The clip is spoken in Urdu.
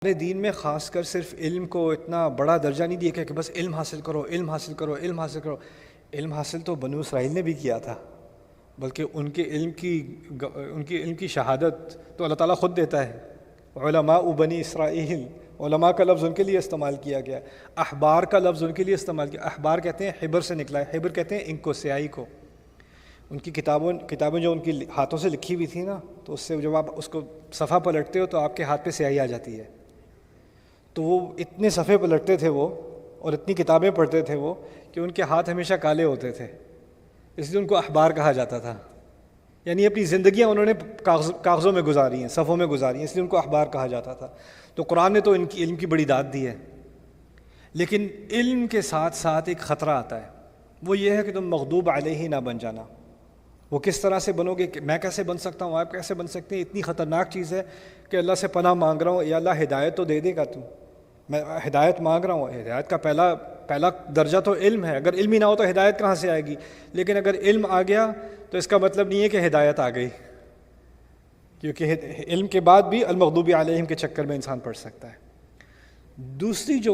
ہمارے دین میں خاص کر صرف علم کو اتنا بڑا درجہ نہیں دیا کہ بس علم حاصل کرو، علم حاصل کرو، علم حاصل کرو۔ علم حاصل تو بنو اسرائیل نے بھی کیا تھا، بلکہ ان کے علم کی شہادت تو اللہ تعالیٰ خود دیتا ہے۔ علماء بنی اسرائیل، علماء کا لفظ ان کے لیے استعمال کیا گیا، احبار کا لفظ ان کے لیے استعمال کیا۔ احبار کہتے ہیں حبر سے نکلا ہے، حبر کہتے ہیں انک کو، سیاہی کو۔ ان کی کتابیں جو ان کی ہاتھوں سے لکھی ہوئی تھی نا، تو اس سے جب آپ اس کو صفحہ پلٹتے ہو تو آپ کے ہاتھ پہ سیاہی آ جاتی ہے۔ تو وہ اتنے صفحے پلٹتے تھے وہ، اور اتنی کتابیں پڑھتے تھے وہ، کہ ان کے ہاتھ ہمیشہ کالے ہوتے تھے، اس لیے ان کو احبار کہا جاتا تھا۔ یعنی اپنی زندگیاں انہوں نے کاغذوں میں گزاری ہیں، صفحوں میں گزاری ہیں، اس لیے ان کو احبار کہا جاتا تھا۔ تو قرآن نے تو ان کی علم کی بڑی داد دی ہے، لیکن علم کے ساتھ ساتھ ایک خطرہ آتا ہے، وہ یہ ہے کہ تم مغضوب علیہ نہ بن جانا۔ وہ کس طرح سے بنو گے؟ کہ میں کیسے بن سکتا ہوں، آپ کیسے بن سکتے ہیں؟ اتنی خطرناک چیز ہے کہ اللہ سے پناہ مانگ رہا ہوں، یا اللہ ہدایت تو دے دے گا تو۔ میں ہدایت مانگ رہا ہوں، ہدایت کا پہلا درجہ تو علم ہے۔ اگر علم ہی نہ ہو تو ہدایت کہاں سے آئے گی؟ لیکن اگر علم آ گیا تو اس کا مطلب نہیں ہے کہ ہدایت آ گئی، کیونکہ علم کے بعد بھی المغضوب علیہم کے چکر میں انسان پڑ سکتا ہے۔ دوسری جو